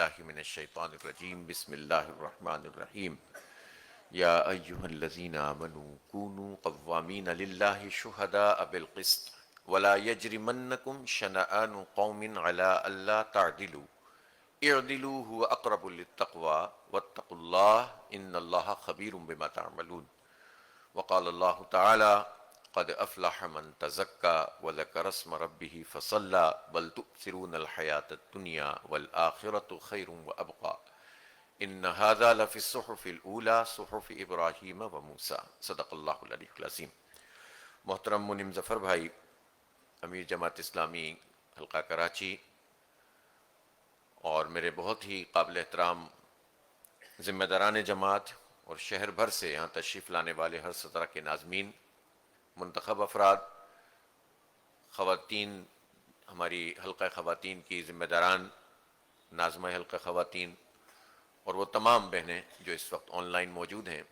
باللہ من الشیطان الرجیم بسم اللہ الرحمن الرحیم یا ایہا الذین آمنوا کونوا قوامین للہ شہداء بالقسط ولا یجرمنکم شنآن قوم علی الا تعدلوا اعدلوا هو اقرب للتقوی واتقوا اللہ ان اللہ خبیر بما تعملون وقال اللہ تعالی قد افلح من تزكى وذكر اسم ربه فصلى بل تؤثرون الحياة الدنيا والآخرة خير وأبقى إن هذا لفي الصحف الأولى صحف إبراهيم وموسى صدق اللہ العلی العظیم۔ محترم منیم ظفر بھائی، امیر جماعت اسلامی حلقہ کراچی، اور میرے بہت ہی قابل احترام ذمہ داران جماعت اور شہر بھر سے یہاں تشریف لانے والے ہر سطح کے ناظمین، منتخب افراد، خواتین، ہماری حلقہ خواتین کی ذمہ داران، ناظمہ حلقہ خواتین، اور وہ تمام بہنیں جو اس وقت آن لائن موجود ہیں،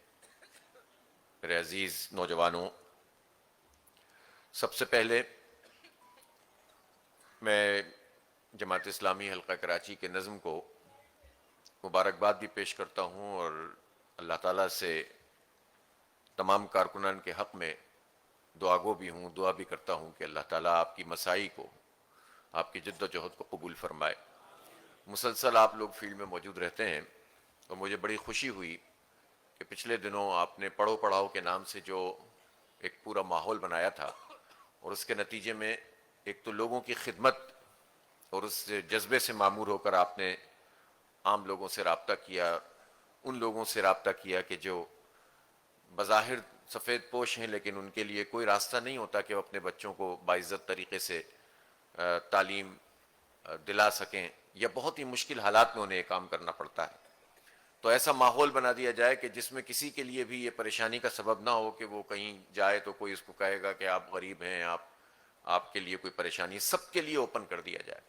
میرے عزیز نوجوانوں، سب سے پہلے میں جماعت اسلامی حلقہ کراچی کے نظم کو مبارکباد بھی پیش کرتا ہوں، اور اللہ تعالیٰ سے تمام کارکنان کے حق میں دعا گو بھی ہوں، دعا بھی کرتا ہوں کہ اللہ تعالیٰ آپ کی مساعی کو، آپ کی جد و جہد کو قبول فرمائے۔ مسلسل آپ لوگ فیلڈ میں موجود رہتے ہیں، اور مجھے بڑی خوشی ہوئی کہ پچھلے دنوں آپ نے پڑھو پڑھاؤ کے نام سے جو ایک پورا ماحول بنایا تھا، اور اس کے نتیجے میں ایک تو لوگوں کی خدمت اور اس جذبے سے معمور ہو کر آپ نے عام لوگوں سے رابطہ کیا، ان لوگوں سے رابطہ کیا کہ جو بظاہر سفید پوش ہیں لیکن ان کے لیے کوئی راستہ نہیں ہوتا کہ وہ اپنے بچوں کو باعزت طریقے سے تعلیم دلا سکیں، یا بہت ہی مشکل حالات میں انہیں یہ کام کرنا پڑتا ہے۔ تو ایسا ماحول بنا دیا جائے کہ جس میں کسی کے لیے بھی یہ پریشانی کا سبب نہ ہو کہ وہ کہیں جائے تو کوئی اس کو کہے گا کہ آپ غریب ہیں، آپ کے لیے کوئی پریشانی، سب کے لیے اوپن کر دیا جائے۔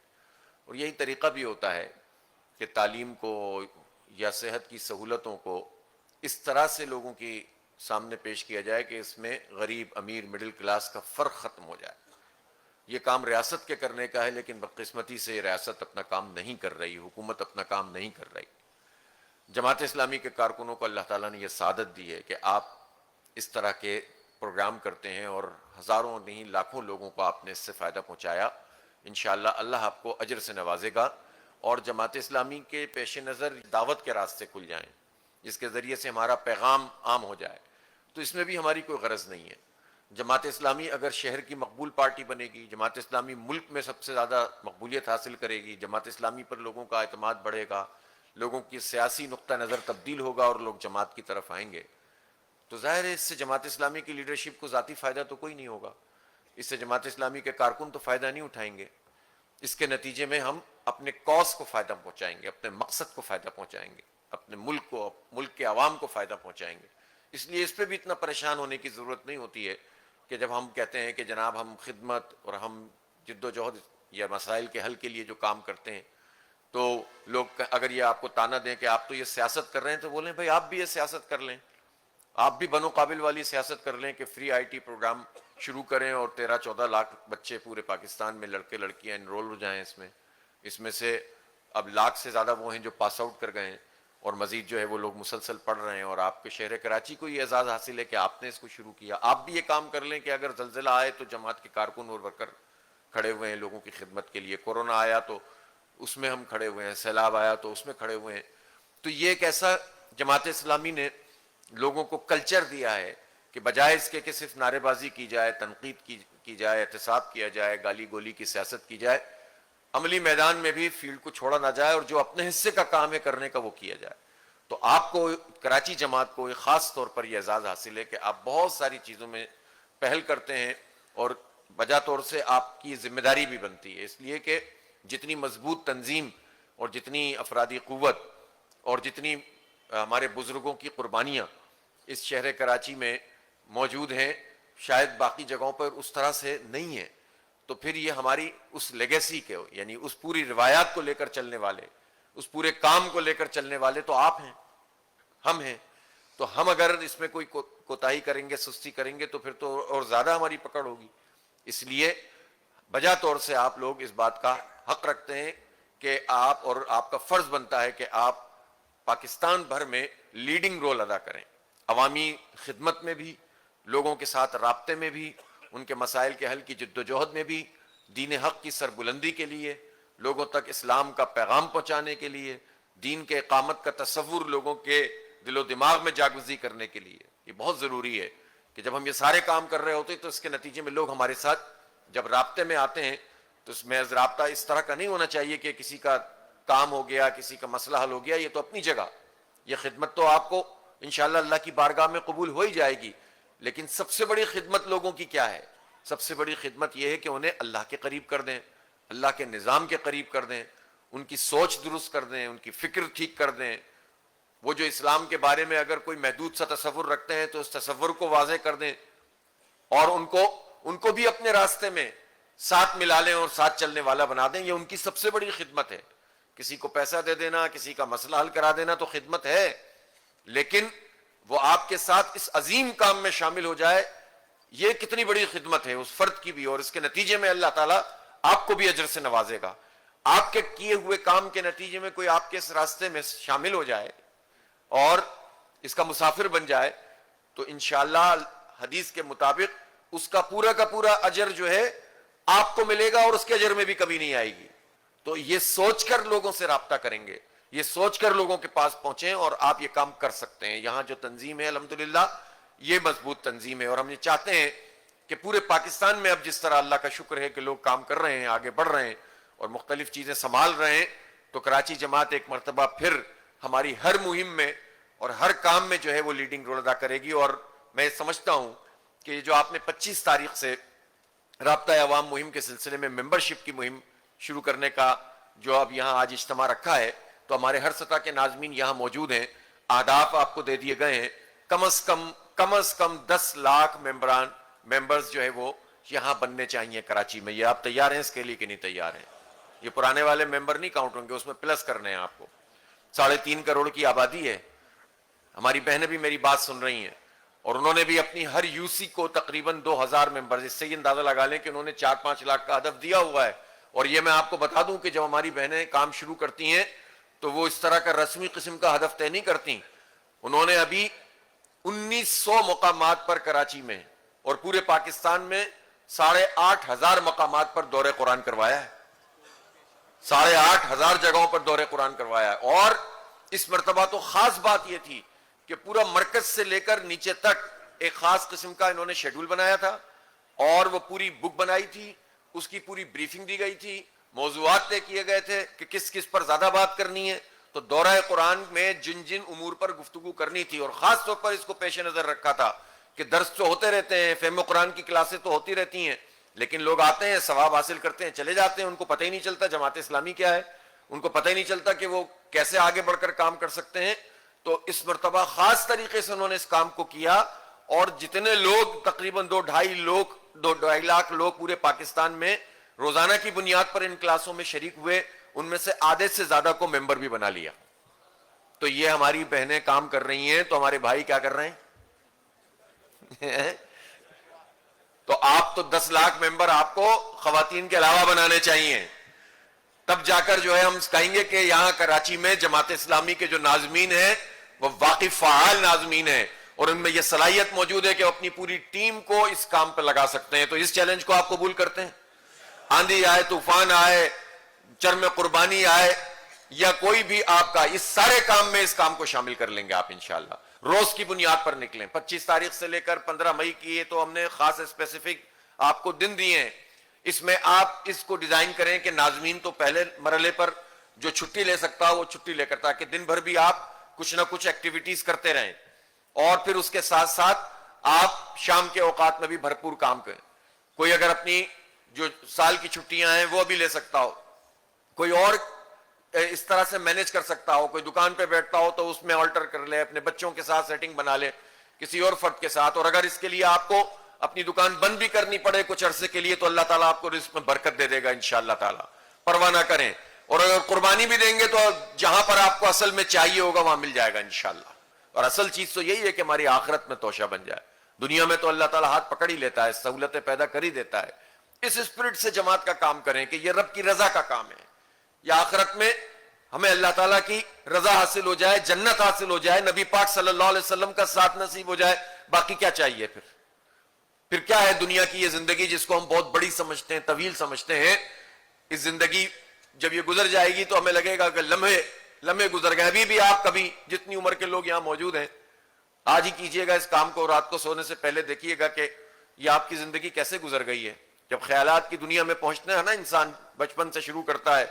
اور یہی طریقہ بھی ہوتا ہے کہ تعلیم کو یا صحت کی سہولتوں کو اس طرح سے لوگوں کی سامنے پیش کیا جائے کہ اس میں غریب، امیر، مڈل کلاس کا فرق ختم ہو جائے۔ یہ کام ریاست کے کرنے کا ہے، لیکن بدقسمتی سے ریاست اپنا کام نہیں کر رہی، حکومت اپنا کام نہیں کر رہی۔ جماعت اسلامی کے کارکنوں کو اللہ تعالیٰ نے یہ سعادت دی ہے کہ آپ اس طرح کے پروگرام کرتے ہیں، اور ہزاروں نہیں لاکھوں لوگوں کو آپ نے اس سے فائدہ پہنچایا۔ انشاءاللہ اللہ آپ کو اجر سے نوازے گا، اور جماعت اسلامی کے پیش نظر دعوت کے راستے کھل جائیں، جس کے ذریعے سے ہمارا پیغام عام ہو جائے، تو اس میں بھی ہماری کوئی غرض نہیں ہے۔ جماعت اسلامی اگر شہر کی مقبول پارٹی بنے گی، جماعت اسلامی ملک میں سب سے زیادہ مقبولیت حاصل کرے گی، جماعت اسلامی پر لوگوں کا اعتماد بڑھے گا، لوگوں کی سیاسی نقطہ نظر تبدیل ہوگا اور لوگ جماعت کی طرف آئیں گے، تو ظاہر ہے اس سے جماعت اسلامی کی لیڈرشپ کو ذاتی فائدہ تو کوئی نہیں ہوگا، اس سے جماعت اسلامی کے کارکن تو فائدہ نہیں اٹھائیں گے۔ اس کے نتیجے میں ہم اپنے کاز کو فائدہ پہنچائیں گے، اپنے مقصد کو فائدہ پہنچائیں گے، اپنے ملک کو، ملک کے عوام کو فائدہ پہنچائیں گے۔ اس لیے اس پہ بھی اتنا پریشان ہونے کی ضرورت نہیں ہوتی ہے کہ جب ہم کہتے ہیں کہ جناب ہم خدمت اور ہم جد و جہد یا مسائل کے حل کے لیے جو کام کرتے ہیں، تو لوگ اگر یہ آپ کو طعنہ دیں کہ آپ تو یہ سیاست کر رہے ہیں، تو بولیں بھائی آپ بھی یہ سیاست کر لیں، آپ بھی بنو قابل والی سیاست کر لیں کہ فری آئی ٹی پروگرام شروع کریں اور 13-14 لاکھ بچے پورے پاکستان میں، لڑکے لڑکیاں انرول ہو جائیں اس میں سے اب لاکھ سے زیادہ وہ ہیں جو پاس آؤٹ کر گئے ہیں، اور مزید جو ہے وہ لوگ مسلسل پڑھ رہے ہیں، اور آپ کے شہر کراچی کو یہ اعزاز حاصل ہے کہ آپ نے اس کو شروع کیا۔ آپ بھی یہ کام کر لیں کہ اگر زلزلہ آئے تو جماعت کے کارکن اور ورکر کھڑے ہوئے ہیں لوگوں کی خدمت کے لیے، کورونا آیا تو اس میں ہم کھڑے ہوئے ہیں، سیلاب آیا تو اس میں کھڑے ہوئے ہیں۔ تو یہ ایک ایسا جماعت اسلامی نے لوگوں کو کلچر دیا ہے کہ بجائے اس کے کہ صرف نعرے بازی کی جائے، تنقید کی جائے، احتساب کیا جائے، گالی گولی کی سیاست کی جائے، عملی میدان میں بھی فیلڈ کو چھوڑا نہ جائے، اور جو اپنے حصے کا کام ہے کرنے کا وہ کیا جائے۔ تو آپ کو کراچی جماعت کو خاص طور پر یہ اعزاز حاصل ہے کہ آپ بہت ساری چیزوں میں پہل کرتے ہیں، اور بجا طور سے آپ کی ذمہ داری بھی بنتی ہے، اس لیے کہ جتنی مضبوط تنظیم اور جتنی افرادی قوت اور جتنی ہمارے بزرگوں کی قربانیاں اس شہر کراچی میں موجود ہیں، شاید باقی جگہوں پر اس طرح سے نہیں ہیں، تو پھر یہ ہماری اس لیگیسی کے، یعنی اس پوری روایات کو لے کر چلنے والے، اس پورے کام کو لے کر چلنے والے تو آپ ہیں، ہم ہیں۔ تو ہم اگر اس میں کوئی کوتاہی کریں گے، سستی کریں گے، تو پھر تو اور زیادہ ہماری پکڑ ہوگی۔ اس لیے بجا طور سے آپ لوگ اس بات کا حق رکھتے ہیں کہ آپ اور آپ کا فرض بنتا ہے کہ آپ پاکستان بھر میں لیڈنگ رول ادا کریں، عوامی خدمت میں بھی، لوگوں کے ساتھ رابطے میں بھی، ان کے مسائل کے حل کی جد و جہد میں بھی، دین حق کی سربلندی کے لیے، لوگوں تک اسلام کا پیغام پہنچانے کے لیے، دین کے اقامت کا تصور لوگوں کے دل و دماغ میں جاگزی کرنے کے لیے۔ یہ بہت ضروری ہے کہ جب ہم یہ سارے کام کر رہے ہوتے ہیں تو اس کے نتیجے میں لوگ ہمارے ساتھ جب رابطے میں آتے ہیں تو اس میں رابطہ اس طرح کا نہیں ہونا چاہیے کہ کسی کا کام ہو گیا، کسی کا مسئلہ حل ہو گیا، یہ تو اپنی جگہ، یہ خدمت تو آپ کو انشاءاللہ اللہ کی بارگاہ میں قبول ہو ہی جائے گی، لیکن سب سے بڑی خدمت لوگوں کی کیا ہے؟ سب سے بڑی خدمت یہ ہے کہ انہیں اللہ کے قریب کر دیں، اللہ کے نظام کے قریب کر دیں، ان کی سوچ درست کر دیں، ان کی فکر ٹھیک کر دیں۔ وہ جو اسلام کے بارے میں اگر کوئی محدود سا تصور رکھتے ہیں تو اس تصور کو واضح کر دیں اور ان کو بھی اپنے راستے میں ساتھ ملا لیں اور ساتھ چلنے والا بنا دیں۔ یہ ان کی سب سے بڑی خدمت ہے۔ کسی کو پیسہ دے دینا، کسی کا مسئلہ حل کرا دینا تو خدمت ہے، لیکن وہ آپ کے ساتھ اس عظیم کام میں شامل ہو جائے، یہ کتنی بڑی خدمت ہے اس فرد کی بھی، اور اس کے نتیجے میں اللہ تعالیٰ آپ کو بھی اجر سے نوازے گا۔ آپ کے کیے ہوئے کام کے نتیجے میں کوئی آپ کے اس راستے میں شامل ہو جائے اور اس کا مسافر بن جائے تو انشاءاللہ حدیث کے مطابق اس کا پورا اجر جو ہے آپ کو ملے گا اور اس کے اجر میں بھی کمی نہیں آئے گی۔ تو یہ سوچ کر لوگوں سے رابطہ کریں گے، یہ سوچ کر لوگوں کے پاس پہنچیں اور آپ یہ کام کر سکتے ہیں۔ یہاں جو تنظیم ہے الحمدللہ یہ مضبوط تنظیم ہے، اور ہم یہ چاہتے ہیں کہ پورے پاکستان میں اب جس طرح اللہ کا شکر ہے کہ لوگ کام کر رہے ہیں، آگے بڑھ رہے ہیں اور مختلف چیزیں سنبھال رہے ہیں، تو کراچی جماعت ایک مرتبہ پھر ہماری ہر مہم میں اور ہر کام میں جو ہے وہ لیڈنگ رول ادا کرے گی۔ اور میں سمجھتا ہوں کہ جو آپ نے 25 تاریخ سے رابطہ عوام مہم کے سلسلے میں ممبرشپ کی مہم شروع کرنے کا جو اب یہاں آج اجتماع رکھا ہے، تو ہمارے ہر سطح کے ناظمین یہاں موجود ہیں، اہداف آپ کو دے دیے گئے ہیں، کم از کم 10 لاکھ ممبرز جو ہے وہ یہاں بننے چاہیے کراچی میں۔ یہ آپ تیار ہیں اس کے لیے کہ نہیں تیار ہیں؟ یہ پرانے والے ممبر نہیں کاؤنٹ ہوں گے، اس میں پلس کرنے ہیں آپ کو۔ 3.5 کروڑ کی آبادی ہے، ہماری بہنیں بھی میری بات سن رہی ہیں، اور انہوں نے بھی اپنی ہر یوسی کو تقریباً 2000 ممبرز، اس سے یہ اندازہ لگا لیں کہ انہوں نے 4-5 لاکھ کا ہدف دیا ہوا ہے۔ اور یہ میں آپ کو بتا دوں کہ جب ہماری بہنیں کام شروع کرتی ہیں تو وہ اس طرح کا رسمی قسم کا ہدف طے نہیں کرتی۔ انہوں نے ابھی 1900 مقامات پر کراچی میں اور پورے پاکستان میں 8500 مقامات پر دورہ قرآن کروایا ہے، 8500 جگہوں پر دورہ قرآن کروایا ہے۔ اور اس مرتبہ تو خاص بات یہ تھی کہ پورا مرکز سے لے کر نیچے تک ایک خاص قسم کا انہوں نے شیڈول بنایا تھا، اور وہ پوری بک بنائی تھی، اس کی پوری بریفنگ دی گئی تھی، موضوعات طے کیے گئے تھے کہ کس کس پر زیادہ بات کرنی ہے۔ تو دورہ قرآن میں جن جن امور پر گفتگو کرنی تھی، اور خاص طور پر اس کو پیش نظر رکھا تھا کہ درس تو ہوتے رہتے ہیں، فہم قرآن کی کلاسیں تو ہوتی رہتی ہیں، لیکن لوگ آتے ہیں، ثواب حاصل کرتے ہیں، چلے جاتے ہیں، ان کو پتہ ہی نہیں چلتا جماعت اسلامی کیا ہے، ان کو پتہ ہی نہیں چلتا کہ وہ کیسے آگے بڑھ کر کام کر سکتے ہیں۔ تو اس مرتبہ خاص طریقے سے انہوں نے اس کام کو کیا، اور جتنے لوگ تقریباً 2.5 لاکھ لوگ پورے پاکستان میں روزانہ کی بنیاد پر ان کلاسوں میں شریک ہوئے، ان میں سے آدھے سے زیادہ کو ممبر بھی بنا لیا۔ تو یہ ہماری بہنیں کام کر رہی ہیں، تو ہمارے بھائی کیا کر رہے ہیں؟ تو آپ تو 10 لاکھ ممبر آپ کو خواتین کے علاوہ بنانے چاہیے، تب جا کر جو ہے ہم کہیں گے کہ یہاں کراچی میں جماعت اسلامی کے جو ناظمین ہیں وہ واقعی فعال ناظمین ہیں، اور ان میں یہ صلاحیت موجود ہے کہ وہ اپنی پوری ٹیم کو اس کام پہ لگا سکتے ہیں۔ تو اس چیلنج کو آپ قبول کرتے ہیں؟ آندھی آئے، طوفان آئے، چرم قربانی آئے، یا کوئی بھی آپ کا، اس سارے کام میں اس کام کو شامل کر لیں گے آپ انشاءاللہ۔ روز کی بنیاد پر نکلیں، 25 تاریخ سے لے کر 15 مئی کی ہے تو ہم نے خاص اسپیسیفک آپ کو دن دیے ہیں، اس میں آپ اس کو ڈیزائن کریں کہ ناظمین تو پہلے مرحلے پر جو چھٹی لے سکتا ہو وہ چھٹی لے کر، تاکہ دن بھر بھی آپ کچھ نہ کچھ ایکٹیویٹیز کرتے رہیں، اور پھر اس کے ساتھ ساتھ آپ شام کے اوقات میں بھی بھرپور کام کریں۔ کوئی اگر اپنی جو سال کی چھٹیاں ہیں وہ بھی لے سکتا ہو، کوئی اور اس طرح سے مینج کر سکتا ہو، کوئی دکان پہ بیٹھتا ہو تو اس میں آلٹر کر لے، اپنے بچوں کے ساتھ سیٹنگ بنا لے، کسی اور فرد کے ساتھ، اور اگر اس کے لیے آپ کو اپنی دکان بند بھی کرنی پڑے کچھ عرصے کے لیے تو اللہ تعالیٰ آپ کو رزق میں برکت دے دے گا انشاءاللہ تعالیٰ، پرواہ نہ کریں۔ اور اگر قربانی بھی دیں گے تو جہاں پر آپ کو اصل میں چاہیے ہوگا وہاں مل جائے گا انشاءاللہ۔ اور اصل چیز تو یہی ہے کہ ہماری آخرت میں توشہ بن جائے۔ دنیا میں تو اللہ تعالیٰ ہاتھ پکڑ ہی لیتا ہے، سہولتیں پیدا کر ہی دیتا ہے۔ اس اسپرٹ سے جماعت کا کام کریں کہ یہ رب کی رضا کا کام ہے، یا آخرت میں ہمیں اللہ تعالیٰ کی رضا حاصل ہو جائے, جنت حاصل ہو جائے, نبی پاک صلی اللہ علیہ وسلم کا ساتھ نصیب ہو جائے, باقی کیا چاہیے پھر کیا ہے دنیا کی یہ زندگی جس کو ہم بہت بڑی سمجھتے ہیں, طویل سمجھتے ہیں. اس زندگی جب یہ گزر جائے گی تو ہمیں لگے گا کہ لمحے گزر گئے. ابھی بھی آپ کبھی جتنی عمر کے لوگ یہاں موجود ہیں, آج ہی کیجئے گا اس کام کو, رات کو سونے سے پہلے دیکھیے گا کہ یہ آپ کی زندگی کیسے گزر گئی ہے. جب خیالات کی دنیا میں پہنچتے ہیں نا, انسان بچپن سے شروع کرتا ہے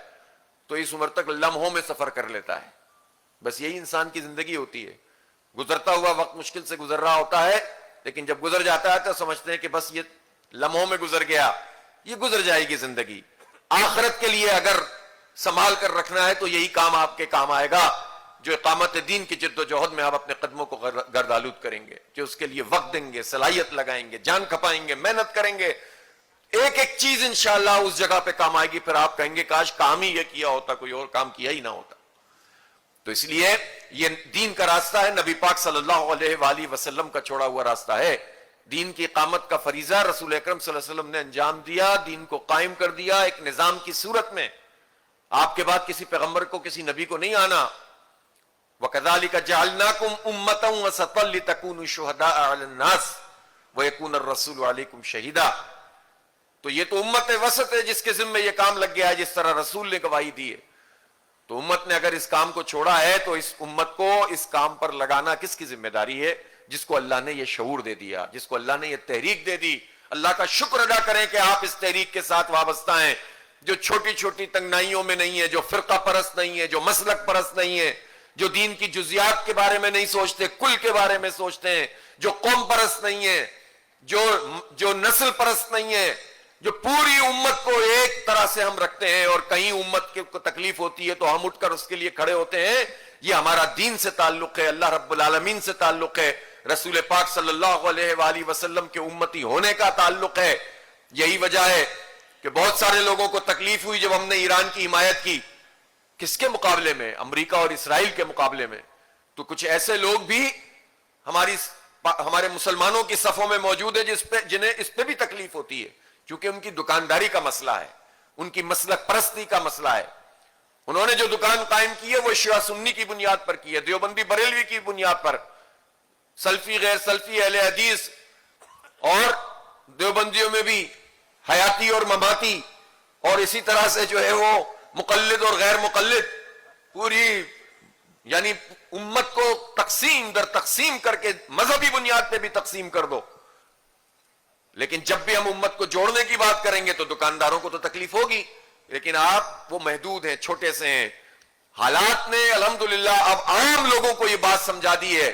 تو اس عمر تک لمحوں میں سفر کر لیتا ہے. بس یہی انسان کی زندگی ہوتی ہے. گزرتا ہوا وقت مشکل سے گزر رہا ہوتا ہے, لیکن جب گزر جاتا ہے تو سمجھتے ہیں کہ بس یہ لمحوں میں گزر گیا. یہ گزر جائے گی زندگی. آخرت کے لیے اگر سنبھال کر رکھنا ہے تو یہی کام آپ کے کام آئے گا, جو اقامت دین کی جد و جہد میں آپ اپنے قدموں کو گردآلود کریں گے, جو اس کے لیے وقت دیں گے, صلاحیت لگائیں گے, جان کھپائیں گے, محنت کریں گے. ایک ایک چیز انشاءاللہ اس جگہ پہ کام آئے گی. پھر آپ کہیں گے کاش کام ہی یہ کیا ہوتا, کوئی اور کام کیا ہی نہ ہوتا. تو اس لیے یہ دین کا راستہ ہے, نبی پاک صلی اللہ علیہ وآلہ وسلم کا چھوڑا ہوا راستہ ہے. دین کی اقامت کا فریضہ رسول اکرم صلی اللہ علیہ وسلم نے انجام دیا, دین کو قائم کر دیا ایک نظام کی صورت میں. آپ کے بعد کسی پیغمبر کو, کسی نبی کو نہیں آنا. وَكَذَلِكَ جَعَلْنَاكُمْ أُمَّةً وَسَطًا لِتَكُونُوا شُهَدَاءَ عَلَى النَّاسِ وَيَكُونَ الرَّسُولُ عَلَيْكُمْ شَهِيدًا. تو یہ تو امت وسط ہے جس کے ذمہ یہ کام لگ گیا ہے, جس طرح رسول نے گواہی دی ہے. تو امت نے اگر اس کام کو چھوڑا ہے تو اس امت کو اس کام پر لگانا کس کی ذمہ داری ہے؟ جس کو اللہ نے یہ شعور دے دیا, جس کو اللہ نے یہ تحریک دے دی. اللہ کا شکر ادا کریں کہ آپ اس تحریک کے ساتھ وابستہ ہیں, جو چھوٹی چھوٹی تنگنائیوں میں نہیں ہے, جو فرقہ پرست نہیں ہے, جو مسلک پرست نہیں ہے, جو دین کی جزیات کے بارے میں نہیں سوچتے, کل کے بارے میں سوچتے ہیں, جو قوم پرست نہیں ہے, جو نسل پرست نہیں ہے, جو پوری امت کو ایک طرح سے ہم رکھتے ہیں, اور کہیں امت کو تکلیف ہوتی ہے تو ہم اٹھ کر اس کے لیے کھڑے ہوتے ہیں. یہ ہمارا دین سے تعلق ہے, اللہ رب العالمین سے تعلق ہے, رسول پاک صلی اللہ علیہ وآلہ وسلم کے امتی ہونے کا تعلق ہے. یہی وجہ ہے کہ بہت سارے لوگوں کو تکلیف ہوئی جب ہم نے ایران کی حمایت کی. کس کے مقابلے میں؟ امریکہ اور اسرائیل کے مقابلے میں. تو کچھ ایسے لوگ بھی ہمارے مسلمانوں کی صفوں میں موجود ہے جنہیں اس پہ بھی تکلیف ہوتی ہے, کیونکہ ان کی دکانداری کا مسئلہ ہے, ان کی مسلک پرستی کا مسئلہ ہے. انہوں نے جو دکان قائم کی ہے وہ شیعہ سنی کی بنیاد پر کی ہے, دیوبندی بریلوی کی بنیاد پر, سلفی غیر سلفی اہل حدیث, اور دیوبندیوں میں بھی حیاتی اور مماتی, اور اسی طرح سے جو ہے وہ مقلد اور غیر مقلد, پوری یعنی امت کو تقسیم در تقسیم کر کے مذہبی بنیاد پہ بھی تقسیم کر دو. لیکن جب بھی ہم امت کو جوڑنے کی بات کریں گے تو دکانداروں کو تو تکلیف ہوگی, لیکن آپ وہ محدود ہیں, چھوٹے سے ہیں. حالات نے الحمدللہ اب عام لوگوں کو یہ بات سمجھا دی ہے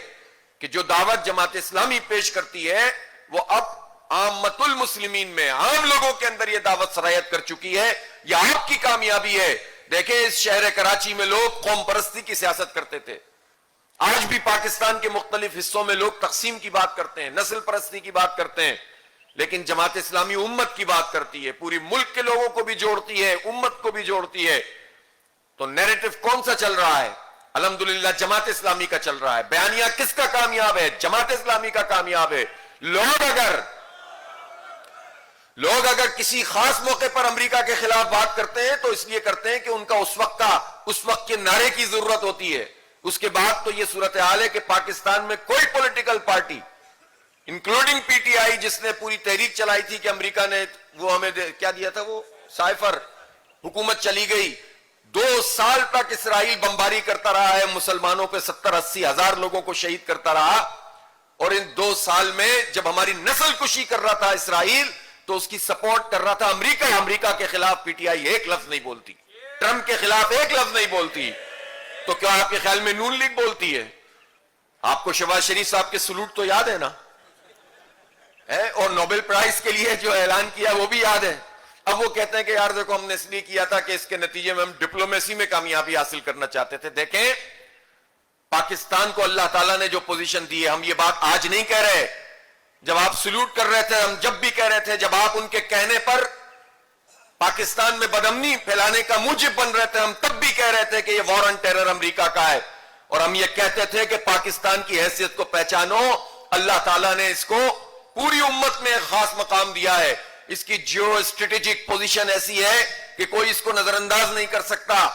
کہ جو دعوت جماعت اسلامی پیش کرتی ہے وہ اب عامت المسلمین میں, عام لوگوں کے اندر یہ دعوت سرایت کر چکی ہے. یہ آپ کی کامیابی ہے. دیکھیں اس شہر کراچی میں لوگ قوم پرستی کی سیاست کرتے تھے, آج بھی پاکستان کے مختلف حصوں میں لوگ تقسیم کی بات کرتے ہیں, نسل پرستی کی بات کرتے ہیں, لیکن جماعت اسلامی امت کی بات کرتی ہے, پوری ملک کے لوگوں کو بھی جوڑتی ہے, امت کو بھی جوڑتی ہے. تو نیریٹو کون سا چل رہا ہے؟ الحمدللہ جماعت اسلامی کا چل رہا ہے. بیانیہ کس کا کامیاب ہے؟ جماعت اسلامی کا کامیاب ہے. لوگ اگر کسی خاص موقع پر امریکہ کے خلاف بات کرتے ہیں تو اس لیے کرتے ہیں کہ ان کا اس وقت کے نعرے کی ضرورت ہوتی ہے. اس کے بعد تو یہ صورتحال ہے کہ پاکستان میں کوئی political party including P T I, جس نے پوری تحریک چلائی تھی کہ امریکہ نے وہ ہمیں کیا دیا تھا, وہ سائفر, حکومت چلی گئی. 2 سال تک اسرائیل بمباری کرتا رہا ہے, مسلمانوں پہ 70-80 ہزار لوگوں کو شہید کرتا رہا, اور ان 2 سال میں جب ہماری نسل کشی کر رہا تھا اسرائیل تو اس کی سپورٹ کر رہا تھا امریکہ. امریکہ کے خلاف پی ٹی آئی ایک لفظ نہیں بولتی, ٹرمپ کے خلاف ایک لفظ نہیں بولتی. تو کیا آپ کے خیال میں نون لیگ بولتی ہے؟ آپ کو شہباز شریف صاحب کے سلوٹ تو یاد ہے نا, اور نوبل پرائز کے لیے جو اعلان کیا وہ بھی یاد ہے. اب وہ کہتے ہیں کہ یار دیکھو ہم نے اس لیے کیا تھا کہ اس کے نتیجے میں ہم ڈپلومیسی میں کامیابی حاصل کرنا چاہتے تھے. دیکھیں پاکستان کو اللہ تعالیٰ نے جو پوزیشن دی ہے, ہم یہ بات آج نہیں کہہ رہے, جب آپ سلوٹ کر رہے تھے ہم جب بھی کہہ رہے تھے, جب آپ ان کے کہنے پر پاکستان میں بدامنی پھیلانے کا موجب بن رہے تھے ہم تب بھی کہہ رہے تھے کہ یہ وار آن ٹیرر امریکہ کا ہے, اور ہم یہ کہتے تھے کہ پاکستان کی حیثیت کو پہچانو. اللہ تعالیٰ نے اس کو پوری امت میں ایک خاص مقام دیا ہے. اس کی جیو اسٹریٹجک پوزیشن ایسی ہے کہ کوئی اس کو نظر انداز نہیں کر سکتا،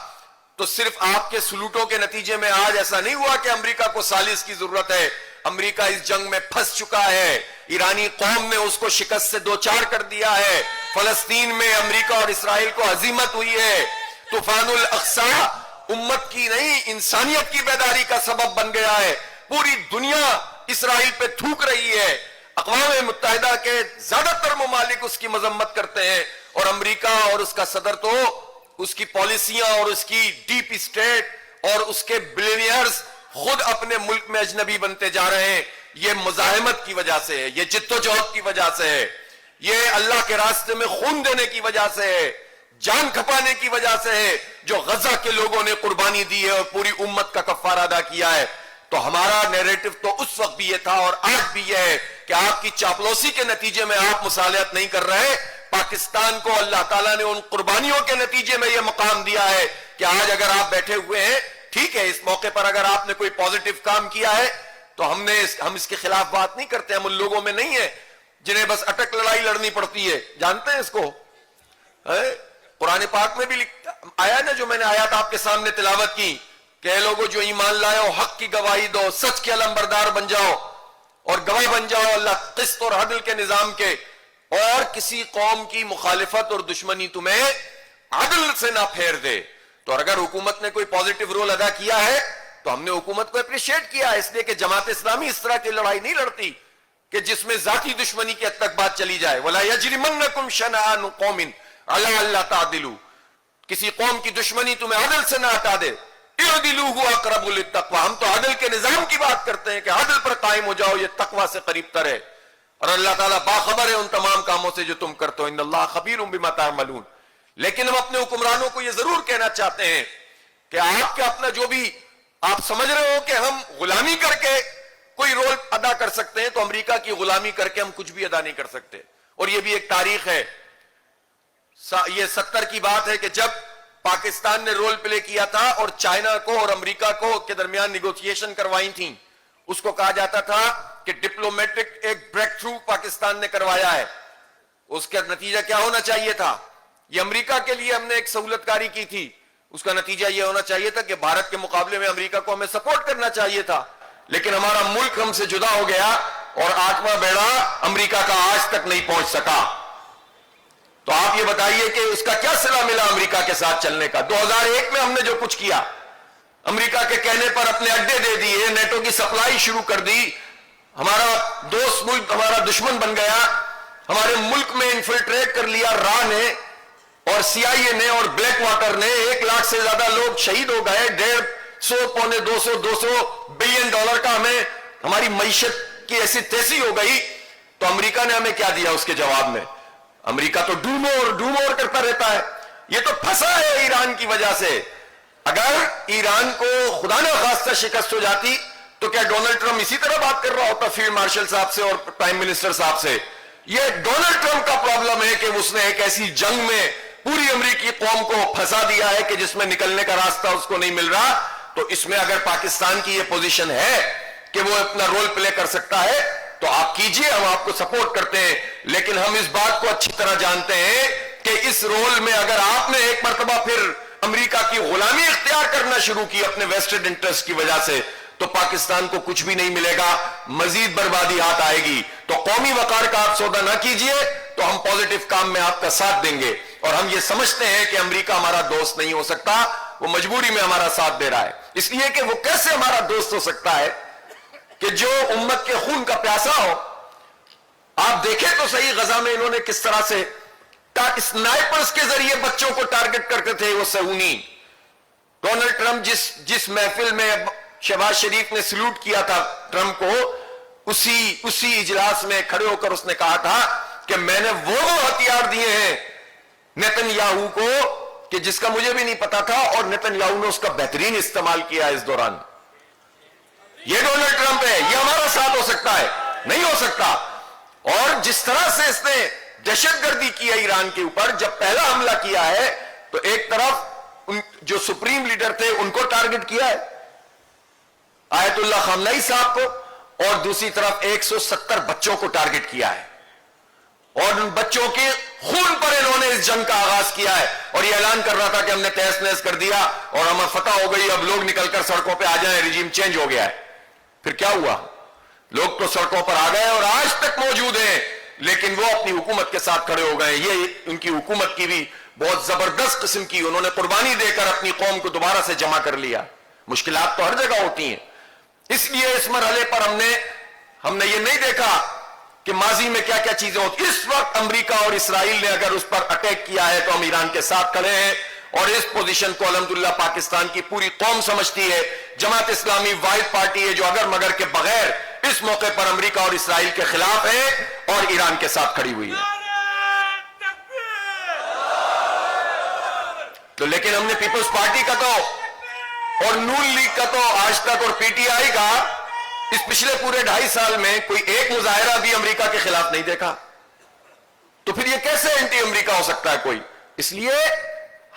تو صرف آپ کے سلوٹوں کے نتیجے میں آج ایسا نہیں ہوا کہ امریکہ کو سالس کی ضرورت ہے۔ امریکہ اس جنگ میں پھنس چکا ہے، ایرانی قوم نے اس کو شکست سے دوچار کر دیا ہے، فلسطین میں امریکہ اور اسرائیل کو ہزیمت ہوئی ہے۔ طوفان الاقصی امت کی نہیں، انسانیت کی بیداری کا سبب بن گیا ہے۔ پوری دنیا اسرائیل پہ تھوک رہی ہے، اقوام متحدہ کے زیادہ تر ممالک اس کی مذمت کرتے ہیں، اور امریکہ اور اس کا صدر تو اس کی پالیسیاں اور اس کی ڈیپ اسٹیٹ اور اس کے بلینئرز خود اپنے ملک میں اجنبی بنتے جا رہے ہیں۔ یہ مزاحمت کی وجہ سے ہے، یہ جدوجہد کی وجہ سے ہے، یہ اللہ کے راستے میں خون دینے کی وجہ سے ہے، جان کھپانے کی وجہ سے ہے، جو غزہ کے لوگوں نے قربانی دی ہے اور پوری امت کا کفارہ ادا کیا ہے۔ تو ہمارا نیریٹو تو اس وقت بھی یہ تھا اور آج بھی یہ ہے کہ آپ کی چاپلوسی کے نتیجے میں آپ مصالحت نہیں کر رہے۔ پاکستان کو اللہ تعالیٰ نے ان قربانیوں کے نتیجے میں یہ مقام دیا ہے کہ آج اگر آپ بیٹھے ہوئے ہیں، ٹھیک ہے، اس موقع پر اگر آپ نے کوئی پازیٹیو کام کیا ہے تو ہم اس کے خلاف بات نہیں کرتے، ہم ان لوگوں میں نہیں ہیں جنہیں بس اٹک لڑائی لڑنی پڑتی ہے، جانتے ہیں اس کو۔ قرآن پاک میں بھی آیا نا، جو میں نے آیات آپ کے سامنے تلاوت کی کہ اے لوگوں جو ایمان لائے ہو، حق کی گواہی دو، سچ کے علمبردار بن جاؤ اور گواہ بن جاؤ اللہ قسط اور عدل کے نظام کے، اور کسی قوم کی مخالفت اور دشمنی تمہیں عدل سے نہ پھیر دے۔ تو اگر حکومت نے کوئی پازیٹیو رول ادا کیا ہے تو ہم نے حکومت کو اپریشیٹ کیا، اس لیے کہ جماعت اسلامی اس طرح کی لڑائی نہیں لڑتی کہ جس میں ذاتی دشمنی کی حد تک بات چلی جائے۔ وَلَا يَجْرِمَنَّكُمْ شَنَآنُ قَوْمٍ عَلَىٰ أَلَّا تَعْدِلُوا، کسی قوم کی دشمنی تمہیں عدل سے نہ ہٹا دے۔ اعدلوا هو اقرب للتقوى، ہم تو عدل کے نظام کی بات کرتے ہیں کہ عدل پر قائم ہو جاؤ، یہ تقوی سے قریب تر ہے، اور اللہ تعالیٰ باخبر ہے ان تمام کاموں سے جو تم کرتے ہو، ان اللہ خبیر بما تعملون۔ لیکن ہم اپنے حکمرانوں کو یہ ضرور کہنا چاہتے ہیں کہ آپ کا اپنا جو بھی آپ سمجھ رہے ہو کہ ہم غلامی کر کے کوئی رول ادا کر سکتے ہیں، تو امریکہ کی غلامی کر کے ہم کچھ بھی ادا نہیں کر سکتے۔ اور یہ بھی ایک تاریخ ہے، یہ 70 کی بات ہے کہ جب پاکستان نے رول پلے کیا تھا اور چائنا کو اور امریکہ کو کے درمیان نیگوشیشن کروائی تھیں، اس کو کہا جاتا تھا کہ ڈپلومیٹک ایک بریک تھرو پاکستان نے کروایا ہے۔ اس کا نتیجہ کیا ہونا چاہیے تھا؟ یہ امریکہ کے لیے ہم نے ایک سہولت کاری کی تھی، اس کا نتیجہ یہ ہونا چاہیے تھا کہ بھارت کے مقابلے میں امریکہ کو ہمیں سپورٹ کرنا چاہیے تھا، لیکن ہمارا ملک ہم سے جدا ہو گیا اور آٹھواں بیڑا امریکہ کا آج تک نہیں پہنچ سکا۔ تو آپ یہ بتائیے کہ اس کا کیا صلہ ملا امریکہ کے ساتھ چلنے کا؟ 2001 میں ہم نے جو کچھ کیا، امریکہ کے کہنے پر اپنے اڈے دے دیے، نیٹو کی سپلائی شروع کر دی، ہمارا دوست ملک ہمارا دشمن بن گیا، ہمارے ملک میں انفلٹریٹ کر لیا را نے اور سی آئی اے نے اور بلیک واٹر نے، 1 لاکھ سے زیادہ لوگ شہید ہو گئے، 150 پونے 200 بلین ڈالر کا ہماری معیشت کی ایسی تیزی ہو گئی۔ تو امریکہ نے ہمیں کیا دیا اس کے جواب میں؟ امریکہ تو ڈومور کرتا رہتا ہے، یہ تو پھنسا ہے ایران کی وجہ سے۔ اگر ایران کو خدا نہ خواستہ شکست ہو جاتی تو کیا ڈونلڈ ٹرمپ اسی طرح بات کر رہا ہوتا فیلڈ مارشل صاحب سے اور پرائم منسٹر صاحب سے؟ یہ ڈونلڈ ٹرمپ کا پرابلم ہے کہ اس نے ایک ایسی جنگ میں پوری امریکی قوم کو پھنسا دیا ہے کہ جس میں نکلنے کا راستہ اس کو نہیں مل رہا۔ تو اس میں اگر پاکستان کی یہ پوزیشن ہے کہ وہ اپنا رول پلے کر سکتا ہے تو آپ کیجئے، ہم آپ کو سپورٹ کرتے ہیں، لیکن ہم اس بات کو اچھی طرح جانتے ہیں کہ اس رول میں اگر آپ نے ایک مرتبہ پھر امریکہ کی غلامی اختیار کرنا شروع کی اپنے ویسٹڈ انٹرسٹ کی وجہ سے، تو پاکستان کو کچھ بھی نہیں ملے گا، مزید بربادی ہاتھ آئے گی۔ تو قومی وقار کا آپ سودا نہ کیجئے، تو ہم پازیٹیو کام میں آپ کا ساتھ دیں گے، اور ہم یہ سمجھتے ہیں کہ امریکہ ہمارا دوست نہیں ہو سکتا، وہ مجبوری میں ہمارا ساتھ دے رہا ہے، اس لیے کہ وہ کیسے ہمارا دوست ہو سکتا ہے کہ جو امت کے خون کا پیاسا ہو۔ آپ دیکھیں تو صحیح، غزہ میں انہوں نے کس طرح سے سنائپرز کے ذریعے بچوں کو ٹارگٹ کرتے تھے وہ صہیونی۔ ڈونلڈ ٹرمپ جس محفل میں شہباز شریف نے سلوٹ کیا تھا ٹرمپ کو، اسی اجلاس میں کھڑے ہو کر اس نے کہا تھا کہ میں نے وہ ہتھیار دیے ہیں نیتن یاہو کو کہ جس کا مجھے بھی نہیں پتا تھا، اور نیتن یاہو نے اس کا بہترین استعمال کیا اس دوران۔ یہ ڈونلڈ ٹرمپ ہے، یہ ہمارا ساتھ ہو سکتا ہے؟ نہیں ہو سکتا۔ اور جس طرح سے اس نے دہشت گردی کی ہے ایران کے اوپر، جب پہلا حملہ کیا ہے تو ایک طرف جو سپریم لیڈر تھے ان کو ٹارگٹ کیا ہے، آیت اللہ خامنئی صاحب کو، اور دوسری طرف 170 بچوں کو ٹارگٹ کیا ہے، اور ان بچوں کے خون پر انہوں نے اس جنگ کا آغاز کیا ہے، اور یہ اعلان کر رہا تھا کہ ہم نے تہس نہس کر دیا اور ہمیں فتح ہو گئی، اب لوگ نکل کر سڑکوں پہ آ جائیں، رجیم چینج ہو گیا ہے۔ پھر کیا ہوا؟ لوگ تو سڑکوں پر آ گئے اور آج تک موجود ہیں، لیکن وہ اپنی حکومت کے ساتھ کھڑے ہو گئے۔ یہ ان کی حکومت کی بھی بہت زبردست قسم کی، انہوں نے قربانی دے کر اپنی قوم کو دوبارہ سے جمع کر لیا۔ مشکلات تو ہر جگہ ہوتی ہیں، اس لیے اس مرحلے پر ہم نے یہ نہیں دیکھا کہ ماضی میں کیا کیا چیزیں ہوتی۔ اس وقت امریکہ اور اسرائیل نے اگر اس پر اٹیک کیا ہے تو ہم ایران کے ساتھ کھڑے ہیں، اور اس پوزیشن کو الحمدللہ پاکستان کی پوری قوم سمجھتی ہے۔ جماعت اسلامی واحد پارٹی ہے جو اگر مگر کے بغیر اس موقع پر امریکہ اور اسرائیل کے خلاف ہے اور ایران کے ساتھ کھڑی ہوئی ہے۔ تو لیکن ہم نے پیپلز پارٹی کا تو اور نون لیگ کا تو آج تک، اور پی ٹی آئی کا اس پچھلے پورے 2.5 سال میں کوئی ایک مظاہرہ بھی امریکہ کے خلاف نہیں دیکھا۔ تو پھر یہ کیسے اینٹی امریکہ ہو سکتا ہے کوئی؟ اس لیے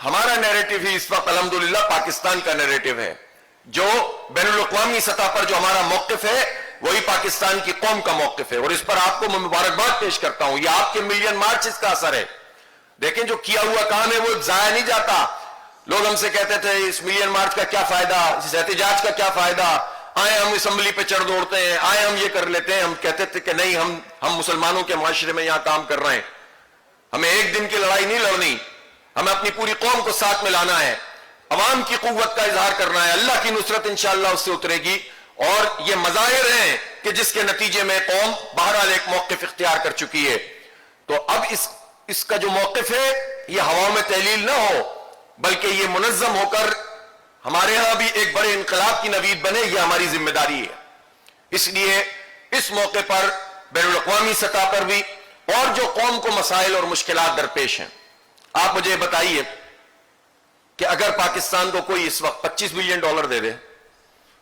ہمارا نیریٹو ہی اس وقت الحمدللہ پاکستان کا نیریٹو ہے، جو بین الاقوامی سطح پر جو ہمارا موقف ہے وہی پاکستان کی قوم کا موقف ہے، اور اس پر آپ کو میں مبارکباد پیش کرتا ہوں۔ یہ آپ کے ملین مارچ اس کا اثر ہے۔ دیکھیں جو کیا ہوا کام ہے وہ ضائع نہیں جاتا۔ لوگ ہم سے کہتے تھے اس ملین مارچ کا کیا فائدہ، اس احتجاج کا کیا فائدہ، آئے ہم اسمبلی پہ چڑھ دوڑتے ہیں، آئے ہم یہ کر لیتے ہیں۔ ہم کہتے تھے کہ نہیں، ہم مسلمانوں کے معاشرے میں یہاں کام کر رہے ہیں، ہمیں ایک دن کی لڑائی نہیں لڑنی، ہمیں اپنی پوری قوم کو ساتھ میں لانا ہے، عوام کی قوت کا اظہار کرنا ہے، اللہ کی نصرت انشاءاللہ اس سے اترے گی۔ اور یہ مظاہر ہیں کہ جس کے نتیجے میں قوم بہرحال ایک موقف اختیار کر چکی ہے۔ تو اب اس کا جو موقف ہے یہ ہوا میں تحلیل نہ ہو، بلکہ یہ منظم ہو کر ہمارے ہاں بھی ایک بڑے انقلاب کی نوید بنے، یہ ہماری ذمہ داری ہے۔ اس لیے اس موقع پر بین الاقوامی سطح پر بھی اور جو قوم کو مسائل اور مشکلات درپیش ہیں، آپ مجھے بتائیے کہ اگر پاکستان کو کوئی اس وقت $25 بلین دے دے،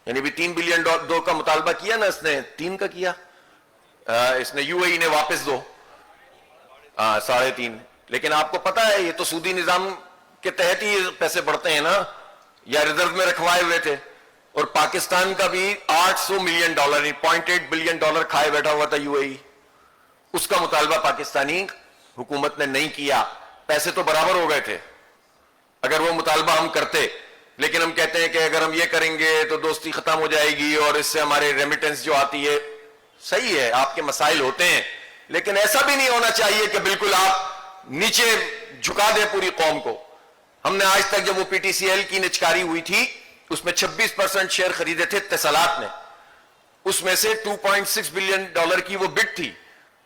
یعنی بھی $3 بلین کا مطالبہ کیا نا، اس نے 3 کا کیا، اس نے یو اے ای نے واپس دو 3.5، لیکن آپ کو پتا ہے یہ تو سودی نظام کے تحت ہی پیسے بڑھتے ہیں نا، یا ریزرو میں رکھوائے ہوئے تھے، اور پاکستان کا بھی $800 ملین $0.8 بلین کھائے بیٹھا ہوا تھا یو اے ای، اس کا مطالبہ پاکستانی حکومت نے نہیں کیا۔ پیسے تو برابر ہو گئے تھے اگر وہ مطالبہ ہم کرتے، لیکن ہم کہتے ہیں کہ اگر ہم یہ کریں گے تو دوستی ختم ہو جائے گی اور اس سے ہمارے ریمیٹنس جو آتی ہے۔ صحیح ہے، آپ کے مسائل ہوتے ہیں، لیکن ایسا بھی نہیں ہونا چاہیے کہ بالکل آپ نیچے جھکا دیں پوری قوم کو۔ ہم نے آج تک جب وہ پی ٹی سی ایل کی نچکاری ہوئی تھی اس میں 26% شیئر خریدے تھے اتصالات نے، اس میں سے $2.6 بلین کی وہ بٹ تھی،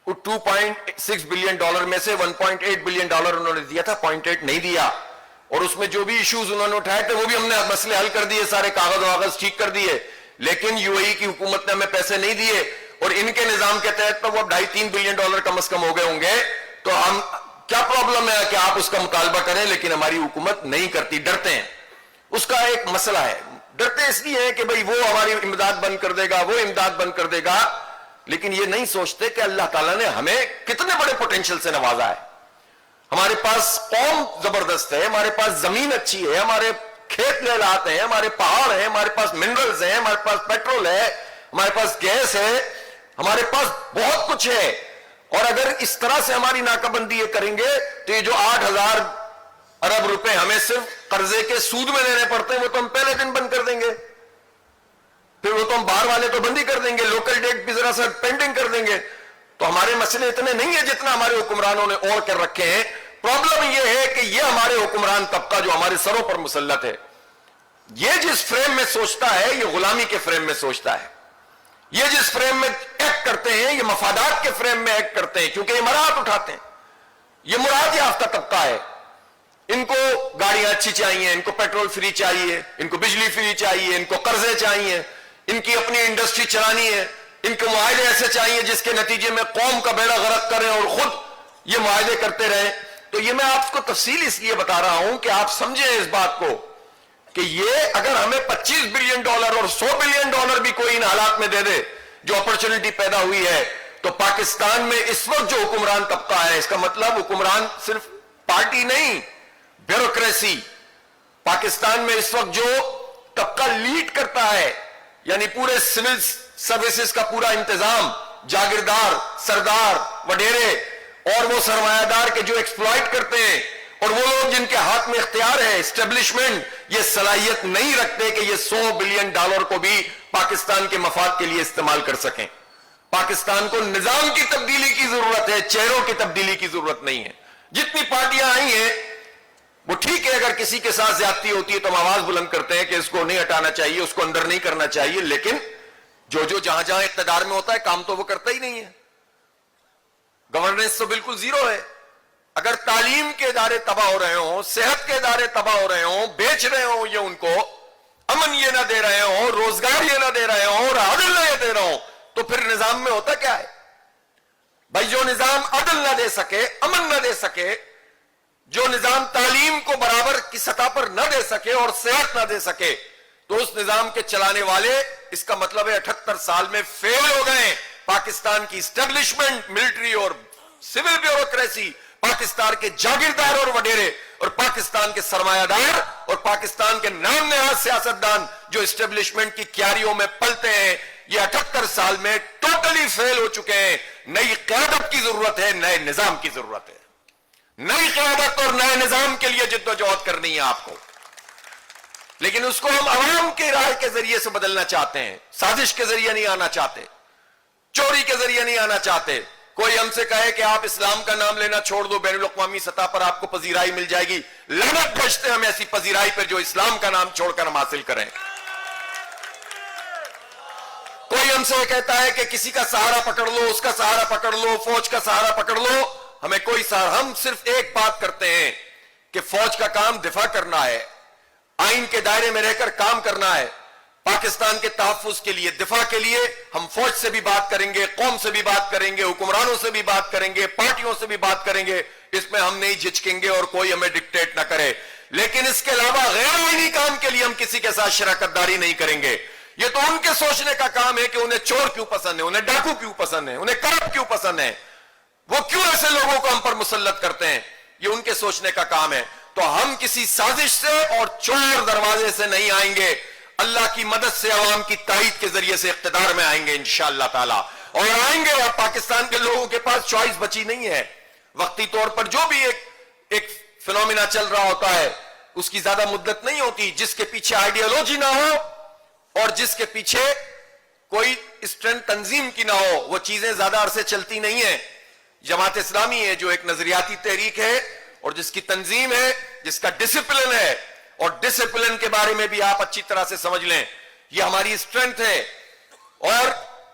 وہ $2.6 بلین میں سے $1.8 بلین انہوں نے دیا تھا، 0.8 نہیں دیا، اور اس میں جو بھی ایشوز انہوں نے اٹھائے تھے وہ بھی ہم نے مسئلے حل کر دیے، سارے کاغذ واغذ ٹھیک کر دیے، لیکن یو اے ای کی حکومت نے ہمیں پیسے نہیں دیے، اور ان کے نظام کے تحت تو وہ $2.5-3 بلین کم از کم ہو گئے ہوں گے۔ تو ہم کیا پرابلم ہے کہ آپ اس کا مطالبہ کریں لیکن ہماری حکومت نہیں کرتی، ڈرتے ہیں، اس کا ایک مسئلہ ہے۔ ڈرتے اس لیے ہیں کہ بھئی وہ ہماری امداد بند کر دے گا، وہ امداد بند کر دے گا، لیکن یہ نہیں سوچتے کہ اللہ تعالیٰ نے ہمیں کتنے بڑے پوٹینشل سے نوازا ہے۔ ہمارے پاس قوم زبردست ہے، ہمارے پاس زمین اچھی ہے، ہمارے کھیت لہلات ہیں، ہمارے پہاڑ ہیں، ہمارے پاس منرلز ہیں، ہمارے پاس پیٹرول ہے، ہمارے پاس گیس ہے، ہمارے پاس بہت کچھ ہے، اور اگر اس طرح سے ہماری ناکہ بندی کریں گے تو یہ جو 8,000 ارب روپے ہمیں صرف قرضے کے سود میں دینے پڑتے ہیں وہ تو ہم پہلے دن بند کر دیں گے، پھر وہ تو ہم باہر والے تو بند ہی کر دیں گے، لوکل ڈیٹ بھی ذرا سا پینڈنگ کر دیں گے۔ تو ہمارے مسئلے اتنے نہیں ہیں جتنا ہمارے حکمرانوں نے اوڑھ کر رکھے ہیں۔ پرابلم یہ ہے کہ یہ ہمارے حکمران طبقہ جو ہمارے سروں پر مسلط ہے، یہ جس فریم میں سوچتا ہے یہ غلامی کے فریم میں سوچتا ہے، یہ جس فریم میں ایکٹ کرتے ہیں یہ مفادات کے فریم میں ایکٹ کرتے ہیں، کیونکہ یہ مراد اٹھاتے ہیں، یہ مراد یافتہ طبقہ ہے، ان کو گاڑیاں اچھی چاہیے، ان کو پیٹرول فری چاہیے، ان کو بجلی فری چاہیے، ان کو قرضے چاہیے، ان کی اپنی انڈسٹری چلانی ہے، ان کو معاہدے ایسے چاہیے جس کے نتیجے میں قوم کا بیڑا غرق کریں اور خود یہ معاہدے کرتے رہیں۔ تو یہ میں آپ کو تفصیل اس لیے بتا رہا ہوں کہ آپ سمجھیں اس بات کو کہ یہ اگر ہمیں $25 بلین اور $100 بلین بھی کوئی ان حالات میں دے دے جو اپرچونٹی پیدا ہوئی ہے، تو پاکستان میں اس وقت جو حکمران طبقہ ہے، اس کا مطلب حکمران صرف پارٹی نہیں، بیوروکریسی، پاکستان میں اس وقت جو طبقہ لیڈ کرتا ہے، یعنی پورے سول سروسز کا پورا انتظام، جاگیردار، سردار، وڈیرے اور وہ سرمایہ دار کے جو ایکسپلائٹ کرتے ہیں، اور وہ لوگ جن کے ہاتھ میں اختیار ہے، اسٹیبلشمنٹ، یہ صلاحیت نہیں رکھتے کہ یہ $100 بلین کو بھی پاکستان کے مفاد کے لیے استعمال کر سکیں۔ پاکستان کو نظام کی تبدیلی کی ضرورت ہے، چہروں کی تبدیلی کی ضرورت نہیں ہے۔ جتنی پارٹیاں آئی ہیں وہ ٹھیک ہے، اگر کسی کے ساتھ زیادتی ہوتی ہے تو ہم آواز بلند کرتے ہیں کہ اس کو نہیں ہٹانا چاہیے، اس کو اندر نہیں کرنا چاہیے، لیکن جو جہاں جہاں اقتدار میں ہوتا ہے کام تو وہ کرتا ہی نہیں ہے۔ گورننس تو بالکل زیرو ہے۔ اگر تعلیم کے ادارے تباہ ہو رہے ہوں، صحت کے ادارے تباہ ہو رہے ہوں، بیچ رہے ہوں یہ ان کو، امن یہ نہ دے رہے ہوں، روزگار یہ نہ دے رہے ہوں، اور عدل نہ یہ دے رہے ہوں، تو پھر نظام میں ہوتا کیا ہے؟ بھائی جو نظام عدل نہ دے سکے، امن نہ دے سکے، جو نظام تعلیم کو برابر کی سطح پر نہ دے سکے اور صحت نہ دے سکے، تو اس نظام کے چلانے والے، اس کا مطلب ہے 78 سال میں فیل ہو گئے۔ پاکستان کی اسٹیبلشمنٹ، ملٹری اور سول بیوروکریسی، پاکستان کے جاگیردار اور وڈیرے، اور پاکستان کے سرمایہ دار، اور پاکستان کے نام نہاد سیاستدان جو اسٹیبلشمنٹ کی کیاریوں میں پلتے ہیں، یہ 78 سال میں ٹوٹلی فیل ہو چکے ہیں۔ نئی قیادت کی ضرورت ہے، نئے نظام کی ضرورت ہے۔ نئی قیادت اور نئے نظام کے لیے جد و جہد کرنی ہے آپ کو، لیکن اس کو ہم عوام کی رائے کے ذریعے سے بدلنا چاہتے ہیں، سازش کے ذریعے نہیں آنا چاہتے، چوری کے ذریعے نہیں آنا چاہتے۔ کوئی ہم سے کہے کہ آپ اسلام کا نام لینا چھوڑ دو، بین الاقوامی سطح پر آپ کو پذیرائی مل جائے گی، لعنت بھیجتے ہم ایسی پذیرائی پر جو اسلام کا نام چھوڑ کر ہم حاصل کریں۔ کوئی ہم سے کہتا ہے کہ کسی کا سہارا پکڑ لو، اس کا سہارا پکڑ لو، فوج کا سہارا پکڑ لو، ہمیں کوئی سہارا، ہم صرف ایک بات کرتے ہیں کہ فوج کا کام دفاع کرنا ہے، آئین کے دائرے میں رہ کر کام کرنا ہے، پاکستان کے تحفظ کے لیے، دفاع کے لیے ہم فوج سے بھی بات کریں گے، قوم سے بھی بات کریں گے، حکمرانوں سے بھی بات کریں گے، پارٹیوں سے بھی بات کریں گے، اس میں ہم نہیں جھجکیں گے اور کوئی ہمیں ڈکٹیٹ نہ کرے، لیکن اس کے علاوہ غیر آئینی کام کے لیے ہم کسی کے ساتھ شراکت داری نہیں کریں گے۔ یہ تو ان کے سوچنے کا کام ہے کہ انہیں چور کیوں پسند ہے، انہیں ڈاکو کیوں پسند ہے، انہیں کرپٹ کیوں پسند ہے، وہ کیوں ایسے لوگوں کو ہم پر مسلط کرتے ہیں، یہ ان کے سوچنے کا کام ہے۔ تو ہم کسی سازش سے اور چور دروازے سے نہیں آئیں گے، اللہ کی مدد سے، عوام کی تائید کے ذریعے سے اقتدار میں آئیں گے انشاءاللہ تعالی، اور آئیں گے۔ اور پاکستان کے لوگوں کے پاس چوائس بچی نہیں ہے، وقتی طور پر جو بھی ایک فنومینا چل رہا ہوتا ہے اس کی زیادہ مدت نہیں ہوتی، جس کے پیچھے آئیڈیالوجی نہ ہو اور جس کے پیچھے کوئی اسٹرینتھ تنظیم کی نہ ہو، وہ چیزیں زیادہ عرصے چلتی نہیں ہیں۔ جماعت اسلامی ہے جو ایک نظریاتی تحریک ہے اور جس کی تنظیم ہے، جس کا ڈسپلن ہے، اور ڈسپلن کے بارے میں بھی آپ اچھی طرح سے سمجھ لیں، یہ ہماری اسٹرینتھ ہے، اور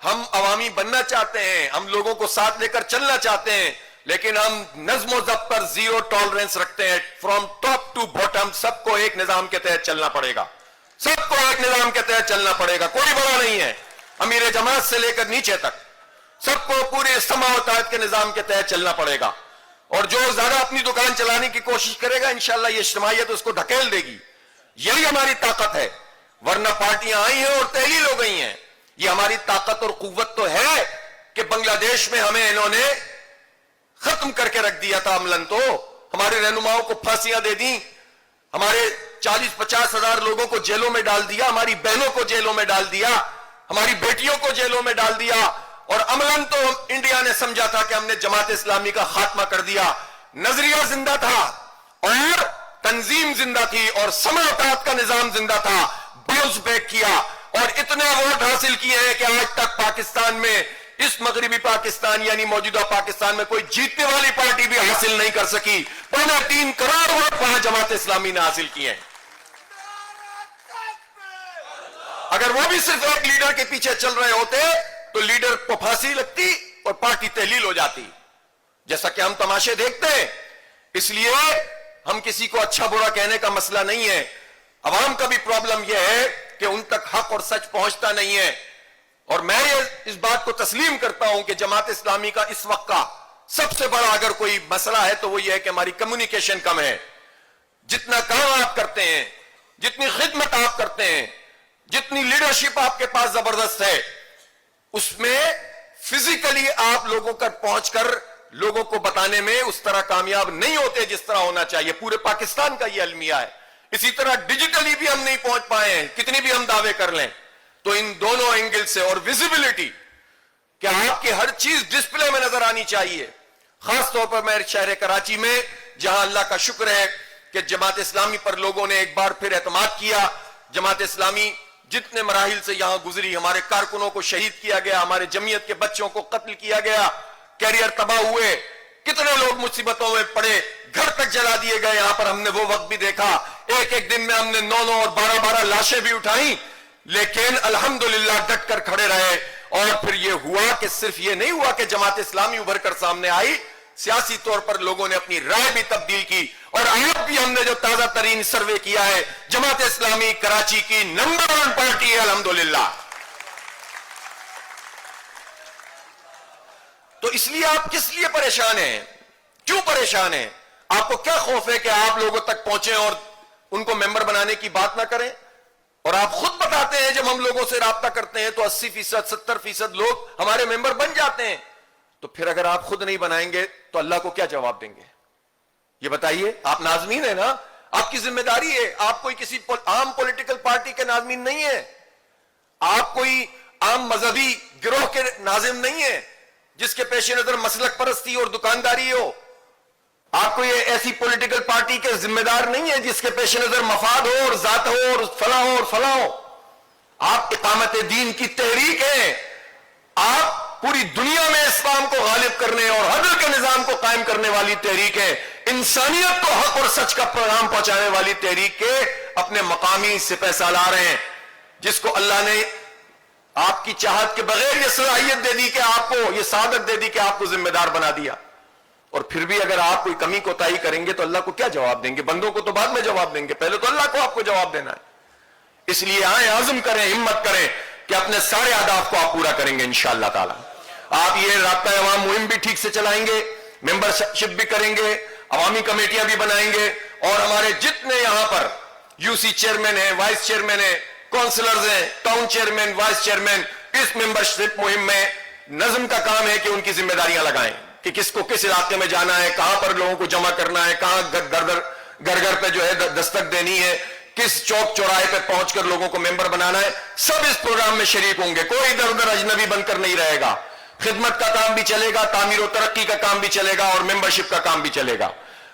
ہم عوامی بننا چاہتے ہیں، ہم لوگوں کو ساتھ لے کر چلنا چاہتے ہیں، لیکن ہم نظم و ضبط پر زیرو ٹالرنس رکھتے ہیں۔ فرام ٹاپ ٹو باٹم سب کو ایک نظام کے تحت چلنا پڑے گا، سب کو ایک نظام کے تحت چلنا پڑے گا، کوئی بڑا نہیں ہے، امیر جماعت سے لے کر نیچے تک سب کو پورے اجتماع و اتحاد کے نظام کے تحت چلنا پڑے گا، اور جو زیادہ اپنی دکان چلانے کی کوشش کرے گا انشاءاللہ یہ اجتماعیت اس کو دھکیل دے گی، یہی ہماری طاقت ہے۔ ورنہ پارٹیاں آئی ہیں اور تحلیل ہو گئی ہیں، یہ ہماری طاقت اور قوت تو ہے کہ بنگلہ دیش میں ہمیں انہوں نے ختم کر کے رکھ دیا تھا عملاً، تو ہمارے رہنماؤں کو پھانسیاں دے دیں، ہمارے 40-50 ہزار لوگوں کو جیلوں میں ڈال دیا، ہماری بہنوں کو جیلوں میں ڈال دیا، ہماری بیٹیوں کو جیلوں میں ڈال دیا، اور عملاً تو انڈیا نے سمجھا تھا کہ ہم نے جماعت اسلامی کا خاتمہ کر دیا۔ نظریہ زندہ تھا اور تنظیم زندہ تھی اور سماعتات کا نظام زندہ تھا، باؤنس بیک کیا اور اتنے ووٹ حاصل کیے ہیں کہ آج تک پاکستان میں، اس مغربی پاکستان یعنی موجودہ پاکستان میں، کوئی جیتنے والی پارٹی بھی حاصل نہیں کر سکی۔ 3.25 کروڑ ووٹ وہاں جماعت اسلامی نے حاصل کیے ہیں۔ اگر وہ بھی صرف ایک لیڈر کے پیچھے چل رہے ہوتے تو لیڈر کو پھانسی لگتی اور پارٹی تحلیل ہو جاتی، جیسا کہ ہم تماشے دیکھتے ہیں۔ اس لیے ہم کسی کو اچھا برا کہنے کا مسئلہ نہیں ہے، عوام کا بھی پرابلم یہ ہے کہ ان تک حق اور سچ پہنچتا نہیں ہے، اور میں اس بات کو تسلیم کرتا ہوں کہ جماعت اسلامی کا اس وقت کا سب سے بڑا اگر کوئی مسئلہ ہے تو وہ یہ ہے کہ ہماری کمیونیکیشن کم ہے۔ جتنا کام آپ کرتے ہیں، جتنی خدمت آپ کرتے ہیں، جتنی لیڈرشپ آپ کے پاس زبردست ہے، اس میں فزیکلی آپ لوگوں تک پہنچ کر لوگوں کو بتانے میں اس طرح کامیاب نہیں ہوتے جس طرح ہونا چاہیے۔ پورے پاکستان کا یہ المیہ ہے۔ اسی طرح ڈیجیٹلی بھی ہم نہیں پہنچ پائے ہیں، کتنی بھی ہم دعوے کر لیں، تو ان دونوں اینگل سے، اور ویزیبلٹی کہ آپ کی ہر چیز ڈسپلے میں نظر آنی چاہیے، خاص طور پر میں شہر کراچی میں جہاں اللہ کا شکر ہے کہ جماعت اسلامی پر لوگوں نے ایک بار پھر اعتماد کیا. جماعت اسلامی جتنے مراحل سے یہاں گزری, ہمارے کارکنوں کو شہید کیا گیا, ہمارے جمعیت کے بچوں کو قتل کیا گیا, کیریئر تباہ ہوئے, کتنے لوگ مصیبتوں میں پڑے, گھر تک جلا دیے گئے. یہاں پر ہم نے وہ وقت بھی دیکھا, ایک ایک دن میں ہم نے 9 اور 12 لاشیں بھی اٹھائیں, لیکن الحمدللہ ڈٹ کر کھڑے رہے. اور پھر یہ ہوا کہ صرف یہ نہیں ہوا کہ جماعت اسلامی ابھر کر سامنے آئی, سیاسی طور پر لوگوں نے اپنی رائے بھی تبدیل کی. اور آج بھی ہم نے جو تازہ ترین سروے کیا ہے, جماعت اسلامی کراچی کی نمبر 1 پارٹی ہے الحمدللہ. تو اس لیے آپ کس لیے پریشان ہیں, کیوں پریشان ہیں؟ آپ کو کیا خوف ہے کہ آپ لوگوں تک پہنچیں اور ان کو ممبر بنانے کی بات نہ کریں؟ اور آپ خود بتاتے ہیں جب ہم لوگوں سے رابطہ کرتے ہیں تو 80%, 70% لوگ ہمارے ممبر بن جاتے ہیں. تو پھر اگر آپ خود نہیں بنائیں گے تو اللہ کو کیا جواب دیں گے؟ یہ بتائیے. آپ ناظمین ہیں نا, آپ کی ذمہ داری ہے. آپ کوئی کسی عام پولیٹیکل پارٹی کے ناظمین نہیں ہیں, آپ کوئی عام مذہبی گروہ کے ناظم نہیں ہیں جس کے پیش نظر مسلک پرستی اور دکانداری ہو. آپ کوئی ایسی پولیٹیکل پارٹی کے ذمہ دار نہیں ہے جس کے پیش نظر مفاد ہو اور ذات ہو اور فلاں ہو اور فلاں ہو. آپ اقامت دین کی تحریک ہیں. آپ پوری دنیا میں اسلام کو غالب کرنے اور عدل کے نظام کو قائم کرنے والی تحریک ہے. انسانیت کو حق اور سچ کا پیغام پہنچانے والی تحریک کے اپنے مقامی سپہ سالار ہیں, جس کو اللہ نے آپ کی چاہت کے بغیر یہ صلاحیت دے دی کہ آپ کو یہ سعادت دے دی کہ آپ کو ذمہ دار بنا دیا. اور پھر بھی اگر آپ کوئی کمی کوتاہی کریں گے تو اللہ کو کیا جواب دیں گے؟ بندوں کو تو بعد میں جواب دیں گے, پہلے تو اللہ کو آپ کو جواب دینا ہے. اس لیے آئیں, عزم کریں, ہمت کریں کہ اپنے سارے اہداف کو آپ پورا کریں گے انشاءاللہ تعالی. آپ یہ رابطہ عوام مہم بھی ٹھیک سے چلائیں گے, ممبر شپ بھی کریں گے, عوامی کمیٹیاں بھی بنائیں گے, اور ہمارے جتنے یہاں پر یو سی چیئرمین ہیں, وائس چیئرمین ہیں, کونسلرز ہیں, ٹاؤن چیئرمین, وائس چیئرمین, اس ممبر شپ مہم میں نظم کا کام ہے کہ ان کی ذمہ داریاں لگائیں کہ کس کو کس علاقے میں جانا ہے, کہاں پر لوگوں کو جمع کرنا ہے, کہاں گھر گھر پہ جو ہے دستک دینی ہے, کس چوک چوراہے پہ پہنچ کر لوگوں کو ممبر بنانا ہے. سب اس پروگرام میں شریک ہوں گے, کوئی ادھر ادھر اجنبی بن کر نہیں رہے گا. خدمت کا کام بھی چلے گا, تعمیر و ترقی کا کام بھی چلے گا, اور ممبرشپ کا کام بھی چلے گا.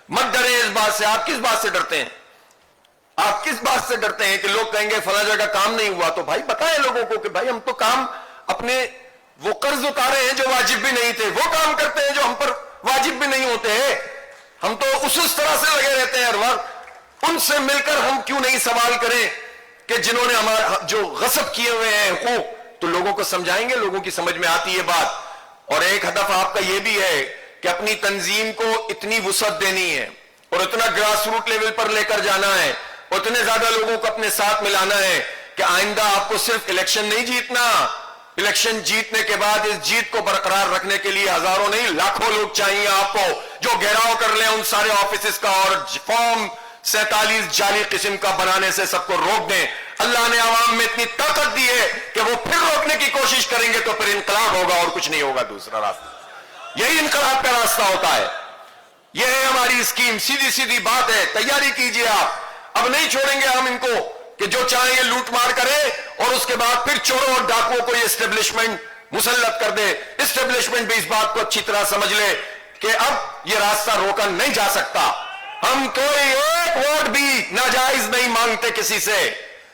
مت ڈریں اس بات سے. آپ کس بات سے ڈرتے ہیں؟ آپ کس بات سے ڈرتے ہیں کہ لوگ کہیں گے فلاں جگہ کام نہیں ہوا؟ تو بھائی بتائیں لوگوں کو کہ بھائی ہم تو کام اپنے وہ قرض اتارے ہیں جو واجب بھی نہیں تھے, وہ کام کرتے ہیں جو ہم پر واجب بھی نہیں ہوتے ہیں. ہم تو اس طرح سے لگے رہتے ہیں ہر وقت. ان سے مل کر ہم کیوں نہیں سوال کریں کہ جنہوں نے ہمارا جو غصب کیے ہوئے ہیں حقوق, تو لوگوں کو سمجھائیں گے, لوگوں کی سمجھ میں آتی ہے بات. اور ایک ہدف آپ کا یہ بھی ہے کہ اپنی تنظیم کو اتنی وسعت دینی ہے اور اتنا گراس روٹ لیول پر لے کر جانا ہے, اتنے زیادہ لوگوں کو اپنے ساتھ ملانا ہے کہ آئندہ آپ کو صرف الیکشن نہیں جیتنا, الیکشن جیتنے کے بعد اس جیت کو برقرار رکھنے کے لیے ہزاروں نہیں لاکھوں لوگ چاہیے آپ کو, جو گھیراؤ کر لیں ان سارے آفیسز کا اور فارم 47 جعلی قسم کا بنانے سے سب کو روک دیں. اللہ نے عوام میں اتنی طاقت دی ہے کہ وہ پھر روکنے کی کوشش کریں گے تو پھر انقلاب ہوگا اور کچھ نہیں ہوگا دوسرا راستہ. یہی انقلاب کا راستہ ہوتا ہے. یہ ہے ہماری اسکیم, سیدھی سیدھی بات ہے. تیاری کیجئے آپ. اب نہیں چھوڑیں گے ہم ان کو کہ جو چاہیں گے لوٹ مار کرے اور اس کے بعد پھر چوروں اور ڈاکوؤں کو یہ اسٹیبلشمنٹ مسلط کر دے. اسٹیبلشمنٹ بھی اس بات کو اچھی طرح سمجھ لے کہ اب یہ راستہ روکا نہیں جا سکتا. ہم کوئی ایک ووٹ بھی ناجائز نہیں مانگتے کسی سے,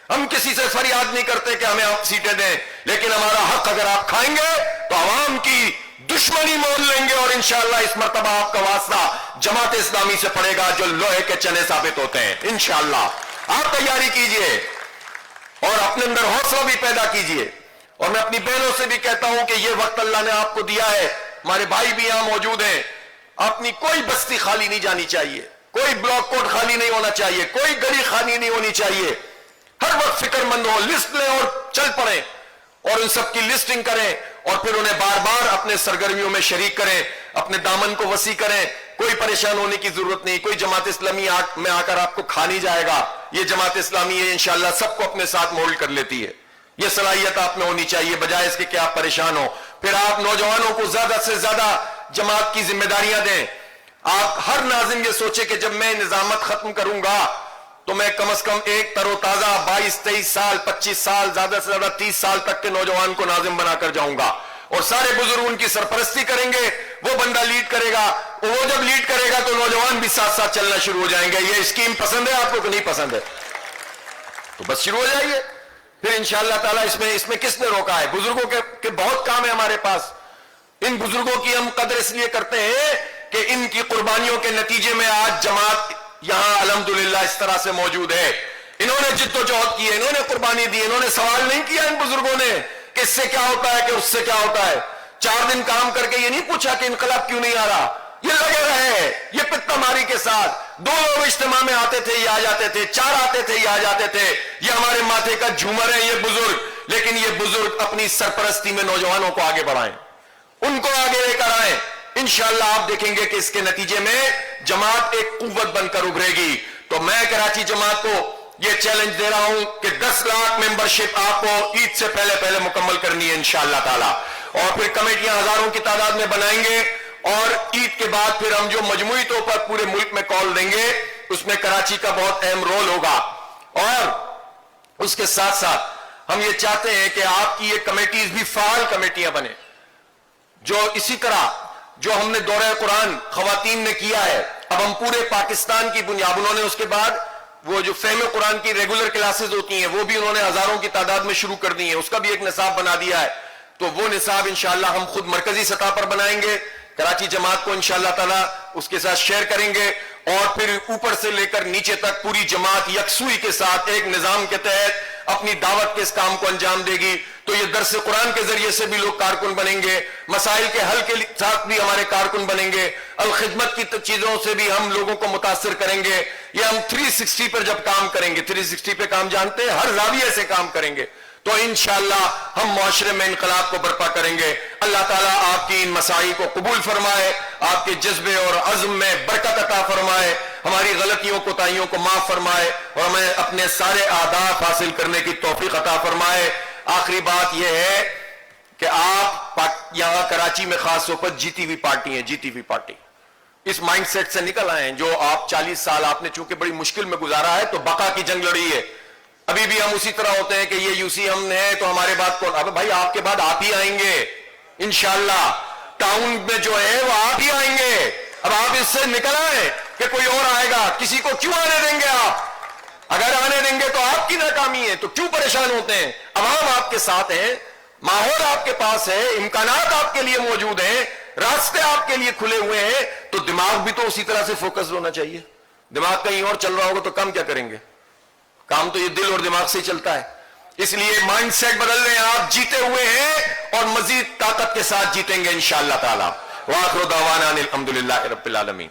ہم کسی سے فریاد نہیں کرتے کہ ہمیں آپ سیٹیں دیں, لیکن ہمارا حق اگر آپ کھائیں گے تو عوام کی دشمنی مول لیں گے, اور انشاءاللہ اس مرتبہ آپ کا واسطہ جماعت اسلامی سے پڑے گا جو لوہے کے چنے ثابت ہوتے ہیں انشاءاللہ. آپ تیاری کیجئے اور اپنے اندر حوصلہ بھی پیدا کیجئے. اور میں اپنی بہنوں سے بھی کہتا ہوں کہ یہ وقت اللہ نے آپ کو دیا ہے, ہمارے بھائی بھی یہاں موجود ہیں, اپنی کوئی بستی خالی نہیں جانی چاہیے, کوئی بلاک کوٹ خالی نہیں ہونا چاہیے, کوئی گلی خالی نہیں ہونی چاہیے. ہر وقت فکر مند ہو, لسٹ لیں اور چل پڑیں اور ان سب کی لسٹنگ کریں اور پھر انہیں بار بار اپنے سرگرمیوں میں شریک کریں, اپنے دامن کو وسیع کریں. کوئی پریشان ہونے کی ضرورت نہیں, کوئی جماعت اسلامی میں آ کر آپ کو کھا نہیں جائے گا. یہ جماعت اسلامی ہے انشاءاللہ سب کو اپنے ساتھ مولڈ کر لیتی ہے. یہ صلاحیت آپ میں ہونی چاہیے بجائے اس کے کہ آپ پریشان ہو. پھر آپ نوجوانوں کو زیادہ سے زیادہ جماعت کی ذمہ داریاں دیں. آپ ہر ناظم یہ سوچے کہ جب میں نظامت ختم کروں گا تو میں کم از کم ایک تر و تازہ 22-23 سال 25 سال زیادہ سے زیادہ 30 سال تک کے نوجوان کو ناظم بنا کر جاؤں گا. اور سارے بزرگ ان کی سرپرستی کریں گے. وہ بندہ لیڈ کرے گا, وہ جب لیڈ کرے گا تو نوجوان بھی ساتھ ساتھ چلنا شروع ہو جائیں گے. یہ اسکیم پسند ہے آپ کو کہ نہیں پسند ہے؟ تو بس شروع ہو جائیے پھر انشاءاللہ تعالیٰ. اس میں کس نے روکا ہے؟ بزرگوں کے بہت کام ہے ہمارے پاس. ان بزرگوں کی ہم قدر اس لیے کرتے ہیں کہ ان کی قربانیوں کے نتیجے میں آج جماعت یہاں الحمدللہ اس طرح سے موجود ہے. انہوں نے جد و جہد کی ہے, انہوں نے قربانی دی, انہوں نے سوال نہیں کیا ان بزرگوں نے کہ اس سے کیا ہوتا ہے کہ اس سے کیا ہوتا ہے. 4 دن کام کر کے یہ نہیں پوچھا کہ انقلاب کیوں نہیں آ رہا. یہ لگے رہے یہ پتہ ماری کے ساتھ. 2 لوگ اجتماع میں آتے تھے یہ آ جاتے تھے, 4 آتے تھے یہ آ جاتے تھے. یہ ہمارے ماتھے کا جھومر ہے یہ بزرگ. لیکن یہ بزرگ اپنی سرپرستی میں نوجوانوں کو آگے بڑھائیں, ان کو آگے لے کر آئیں. انشاءاللہ آپ دیکھیں گے کہ اس کے نتیجے میں جماعت ایک قوت بن کر ابھرے گی. تو میں کراچی جماعت کو یہ چیلنج دے رہا ہوں کہ 10 لاکھ ممبرشپ آپ کو عید سے پہلے مکمل کرنی ہے انشاءاللہ تعالی. اور پھر کمیٹیاں ہزاروں کی تعداد میں بنائیں گے, اور عید کے بعد پھر ہم جو مجموعی طور پر پورے ملک میں کال دیں گے اس میں کراچی کا بہت اہم رول ہوگا. اور اس کے ساتھ ساتھ ہم یہ چاہتے ہیں کہ آپ کی یہ کمیٹیز بھی فعال کمیٹیاں بنے, جو اسی طرح جو ہم نے دورہ قرآن خواتین نے کیا ہے. اب ہم پورے پاکستان کی بنیاد, انہوں نے اس کے بعد وہ جو فہم قرآن کی ریگولر کلاسز ہوتی ہیں وہ بھی انہوں نے ہزاروں کی تعداد میں شروع کر دی ہیں, اس کا بھی ایک نصاب بنا دیا ہے. تو وہ نصاب انشاءاللہ ہم خود مرکزی سطح پر بنائیں گے, کراچی جماعت کو انشاءاللہ تعالی اس کے ساتھ شیئر کریں گے, اور پھر اوپر سے لے کر نیچے تک پوری جماعت یکسوئی کے ساتھ ایک نظام کے تحت اپنی دعوت کے اس کام کو انجام دے گی. تو یہ درس قرآن کے ذریعے سے بھی لوگ کارکن بنیں گے, مسائل کے حل کے ساتھ بھی ہمارے کارکن بنیں گے, الخدمت کی چیزوں سے بھی ہم لوگوں کو متاثر کریں گے. یہ ہم 360 پر جب کام کریں گے, 360 پہ کام جانتے ہیں, ہر زاویے سے کام کریں گے, تو انشاءاللہ ہم معاشرے میں انقلاب کو برپا کریں گے. اللہ تعالیٰ آپ کی ان مساعی کو قبول فرمائے, آپ کے جذبے اور عزم میں برکت عطا فرمائے, ہماری غلطیوں کوتاہیوں کو معاف فرمائے, اور ہمیں اپنے سارے اہداف حاصل کرنے کی توفیق عطا فرمائے. آخری بات یہ ہے کہ آپ یہاں کراچی میں خاص طور پر جیتی ہوئی پارٹی ہیں, جیتی ہوئی پارٹی, اس مائنڈ سیٹ سے نکل آئے ہیں. جو آپ 40 سال آپ نے چونکہ بڑی مشکل میں گزارا ہے تو بقا کی جنگ لڑی ہے. ابھی بھی ہم اسی طرح ہوتے ہیں کہ یہ یوسی ہم نے تو ہمارے بعد کون؟ اب بھائی آپ کے بعد آپ ہی آئیں گے انشاءاللہ. ٹاؤن میں جو ہے وہ آپ ہی آئیں گے. اب آپ اس سے نکل آئے کہ کوئی اور آئے گا. کسی کو کیوں آنے دیں گے آپ؟ اگر آنے دیں گے تو آپ کی ناکامی ہے, تو کیوں پریشان ہوتے ہیں؟ عوام آپ کے ساتھ ہیں, ماحول آپ کے پاس ہے, امکانات آپ کے لیے موجود ہیں, راستے آپ کے لیے کھلے ہوئے ہیں, تو دماغ بھی تو اسی طرح سے فوکس ہونا چاہیے. دماغ کہیں اور چل رہا ہوگا تو کام کیا کریں گے؟ کام تو یہ دل اور دماغ سے ہی چلتا ہے. اس لیے مائنڈ سیٹ بدل رہے ہیں, آپ جیتے ہوئے ہیں اور مزید طاقت کے ساتھ جیتیں گے انشاءاللہ تعالی. وآخر دعوانا الحمدللہ رب العالمین.